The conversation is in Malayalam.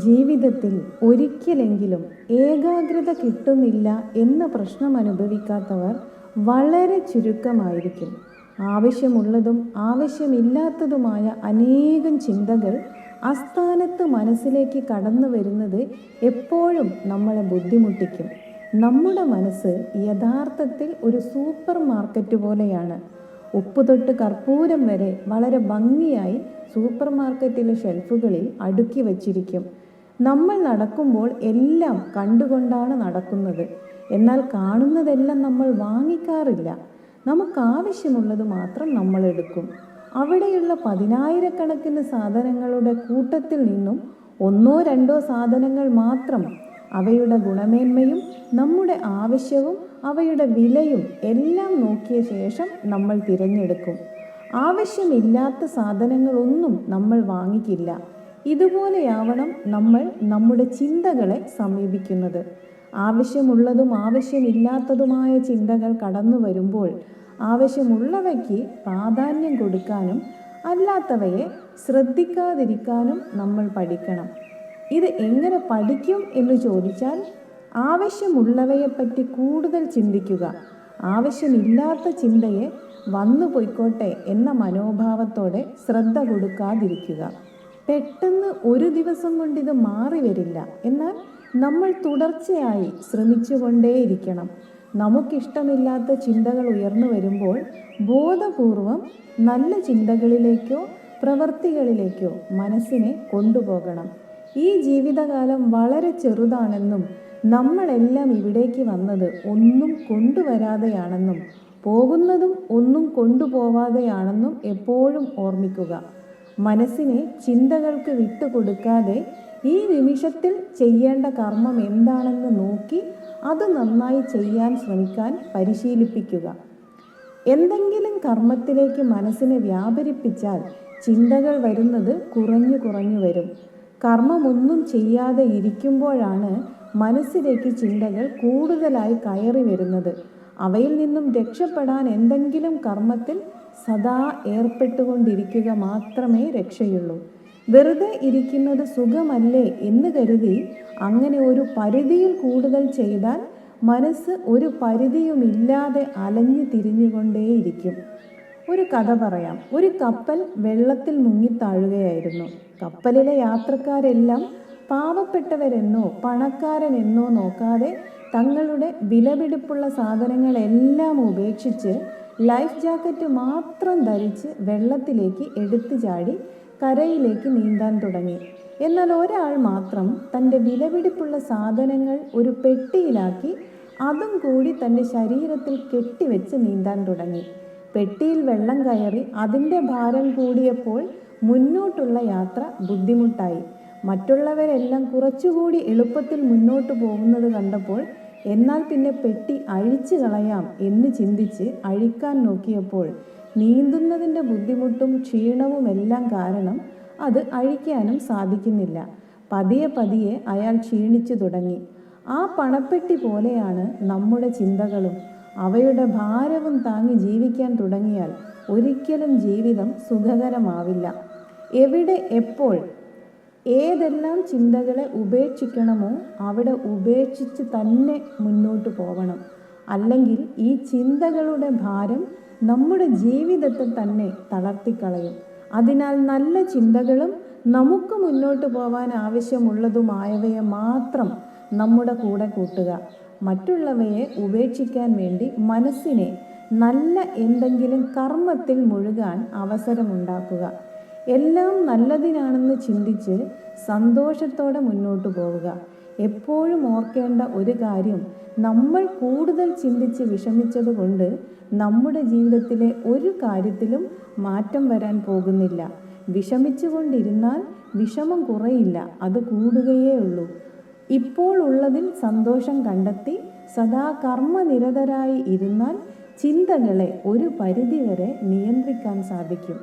ജീവിതത്തിൽ ഒരിക്കലെങ്കിലും ഏകാഗ്രത കിട്ടുന്നില്ല എന്ന പ്രശ്നം അനുഭവിക്കാത്തവർ വളരെ ചുരുക്കമായിരിക്കും. ആവശ്യമുള്ളതും ആവശ്യമില്ലാത്തതുമായ അനേകം ചിന്തകൾ അസ്ഥാനത്ത് മനസ്സിലേക്ക് കടന്നു വരുന്നത് എപ്പോഴും നമ്മളെ ബുദ്ധിമുട്ടിക്കും. നമ്മുടെ മനസ്സ് യഥാർത്ഥത്തിൽ ഒരു സൂപ്പർ മാർക്കറ്റ് പോലെയാണ്. ഉപ്പ് തൊട്ട് കർപ്പൂരം വരെ വളരെ ഭംഗിയായി സൂപ്പർ മാർക്കറ്റിലെ ഷെൽഫുകളിൽ അടുക്കി വച്ചിരിക്കും. നമ്മൾ നടക്കുമ്പോൾ എല്ലാം കണ്ടുകൊണ്ടാണ് നടക്കുന്നത്. എന്നാൽ കാണുന്നതെല്ലാം നമ്മൾ വാങ്ങിക്കാറില്ല. നമുക്കാവശ്യമുള്ളത് മാത്രം നമ്മൾ എടുക്കും. അവിടെയുള്ള 10,000-കണക്കിന് സാധനങ്ങളുടെ കൂട്ടത്തിൽ നിന്നും 1-2 സാധനങ്ങൾ മാത്രം, അവയുടെ ഗുണമേന്മയും നമ്മുടെ ആവശ്യവും അവയുടെ വിലയും എല്ലാം നോക്കിയ ശേഷം നമ്മൾ തിരഞ്ഞെടുക്കും. ആവശ്യമില്ലാത്ത സാധനങ്ങളൊന്നും നമ്മൾ വാങ്ങിക്കില്ല. ഇതുപോലെയാവണം നമ്മൾ നമ്മുടെ ചിന്തകളെ സമീപിക്കുന്നത്. ആവശ്യമുള്ളതും ആവശ്യമില്ലാത്തതുമായ ചിന്തകൾ കടന്നു വരുമ്പോൾ ആവശ്യമുള്ളവയ്ക്ക് പ്രാധാന്യം കൊടുക്കാനും അല്ലാത്തവയെ ശ്രദ്ധിക്കാതിരിക്കാനും നമ്മൾ പഠിക്കണം. ഇത് എങ്ങനെ പഠിക്കും എന്ന് ചോദിച്ചാൽ, ആവശ്യമുള്ളവയെപ്പറ്റി കൂടുതൽ ചിന്തിക്കുക. ആവശ്യമില്ലാത്ത ചിന്തയെ വന്നു പോയിക്കോട്ടെ എന്ന മനോഭാവത്തോടെ ശ്രദ്ധ കൊടുക്കാതിരിക്കുക. പെട്ടെന്ന് ഒരു ദിവസം കൊണ്ടിത് മാറി വരില്ല. എന്നാൽ നമ്മൾ തുടർച്ചയായി ശ്രമിച്ചുകൊണ്ടേയിരിക്കണം. നമുക്കിഷ്ടമില്ലാത്ത ചിന്തകൾ ഉയർന്നു വരുമ്പോൾ ബോധപൂർവം നല്ല ചിന്തകളിലേക്കോ പ്രവൃത്തികളിലേക്കോ മനസ്സിനെ കൊണ്ടുപോകണം. ഈ ജീവിതകാലം വളരെ ചെറുതാണെന്നും നമ്മളെല്ലാം ഇവിടേക്ക് വന്നത് ഒന്നും കൊണ്ടുവരാതെയാണെന്നും പോകുന്നതും ഒന്നും കൊണ്ടുപോവാതെയാണെന്നും എപ്പോഴും ഓർമ്മിക്കുക. മനസ്സിനെ ചിന്തകൾക്ക് വിട്ടുകൊടുക്കാതെ ഈ നിമിഷത്തിൽ ചെയ്യേണ്ട കർമ്മം എന്താണെന്ന് നോക്കി അത് നന്നായി ചെയ്യാൻ ശ്രമിക്കാൻ പരിശീലിപ്പിക്കുക. എന്തെങ്കിലും കർമ്മത്തിലേക്ക് മനസ്സിനെ വ്യാപരിപ്പിച്ചാൽ ചിന്തകൾ വരുന്നത് കുറഞ്ഞു കുറഞ്ഞു വരും. കർമ്മമൊന്നും ചെയ്യാതെ ഇരിക്കുമ്പോഴാണ് മനസ്സിലേക്ക് ചിന്തകൾ കൂടുതലായി കയറി വരുന്നത്. അവയിൽ നിന്നും രക്ഷപ്പെടാൻ എന്തെങ്കിലും കർമ്മത്തിൽ സദാ ഏർപ്പെട്ടുകൊണ്ടിരിക്കുക മാത്രമേ രക്ഷയുള്ളൂ. വെറുതെ ഇരിക്കുന്നത് സുഖമല്ലേ എന്ന് കരുതി അങ്ങനെ ഒരു പരിധിയിൽ കൂടുതൽ ചെയ്താൽ മനസ്സ് ഒരു പരിധിയുമില്ലാതെ അലഞ്ഞു തിരിഞ്ഞുകൊണ്ടേയിരിക്കും. ഒരു കഥ പറയാം. ഒരു കപ്പൽ വെള്ളത്തിൽ മുങ്ങിത്താഴുകയായിരുന്നു. കപ്പലിലെ യാത്രക്കാരെല്ലാം പാവപ്പെട്ടവരെന്നോ പണക്കാരനെന്നോ നോക്കാതെ തങ്ങളുടെ വിലപിടിപ്പുള്ള സാധനങ്ങളെല്ലാം ഉപേക്ഷിച്ച് ലൈഫ് ജാക്കറ്റ് മാത്രം ധരിച്ച് വെള്ളത്തിലേക്ക് എടുത്തു ചാടി കരയിലേക്ക് നീന്താൻ തുടങ്ങി. എന്നാൽ ഒരാൾ മാത്രം തൻ്റെ വിലപിടിപ്പുള്ള സാധനങ്ങൾ ഒരു പെട്ടിയിലാക്കി അതും കൂടി തൻ്റെ ശരീരത്തിൽ കെട്ടിവെച്ച് നീന്താൻ തുടങ്ങി. പെട്ടിയിൽ വെള്ളം കയറി അതിൻ്റെ ഭാരം കൂടിയപ്പോൾ മുന്നോട്ടുള്ള യാത്ര ബുദ്ധിമുട്ടായി. മറ്റുള്ളവരെല്ലാം കുറച്ചുകൂടി എളുപ്പത്തിൽ മുന്നോട്ട് പോകുന്നത് കണ്ടപ്പോൾ എന്നാൽ പിന്നെ പെട്ടി അഴിച്ചു കളയാം എന്ന് ചിന്തിച്ച് അഴിക്കാൻ നോക്കിയപ്പോൾ നീന്തുന്നതിൻ്റെ ബുദ്ധിമുട്ടും ക്ഷീണവുമെല്ലാം കാരണം അത് അഴിക്കാനും സാധിക്കുന്നില്ല. പതിയെ പതിയെ അയാൾ ക്ഷീണിച്ചു തുടങ്ങി. ആ പണപ്പെട്ടി പോലെയാണ് നമ്മുടെ ചിന്തകളും. അവയുടെ ഭാരവും താങ്ങി ജീവിക്കാൻ തുടങ്ങിയാൽ ഒരിക്കലും ജീവിതം സുഖകരമാവില്ല. എവിടെ എപ്പോൾ ഏതെല്ലാം ചിന്തകളെ ഉപേക്ഷിക്കണമോ അവിടെ ഉപേക്ഷിച്ച് തന്നെ മുന്നോട്ട് പോകണം. അല്ലെങ്കിൽ ഈ ചിന്തകളുടെ ഭാരം നമ്മുടെ ജീവിതത്തെ തന്നെ തളർത്തിക്കളയും. അതിനാൽ നല്ല ചിന്തകളും നമുക്ക് മുന്നോട്ട് പോകാൻ ആവശ്യമുള്ളതുമായവയെ മാത്രം നമ്മുടെ കൂടെ കൂട്ടുക. മറ്റുള്ളവയെ ഉപേക്ഷിക്കാൻ വേണ്ടി മനസ്സിനെ നല്ല എന്തെങ്കിലും കർമ്മത്തിൽ മുഴുകാൻ അവസരമുണ്ടാക്കുക. എല്ലാം നല്ലതിനാണെന്ന് ചിന്തിച്ച് സന്തോഷത്തോടെ മുന്നോട്ട് പോവുക. എപ്പോഴും ഓർക്കേണ്ട ഒരു കാര്യം, നമ്മൾ കൂടുതൽ ചിന്തിച്ച് വിഷമിച്ചതുകൊണ്ട് നമ്മുടെ ജീവിതത്തിലെ ഒരു കാര്യത്തിലും മാറ്റം വരാൻ പോകുന്നില്ല. വിഷമിച്ചുകൊണ്ടിരുന്നാൽ വിഷമം കുറയില്ല, അത് കൂടുകയേ ഉള്ളൂ. ഇപ്പോൾ ഉള്ളതിൽ സന്തോഷം കണ്ടെത്തി സദാ കർമ്മനിരതരായി ഇരുന്നാൽ ചിന്തകളെ ഒരു പരിധിവരെ നിയന്ത്രിക്കാൻ സാധിക്കും.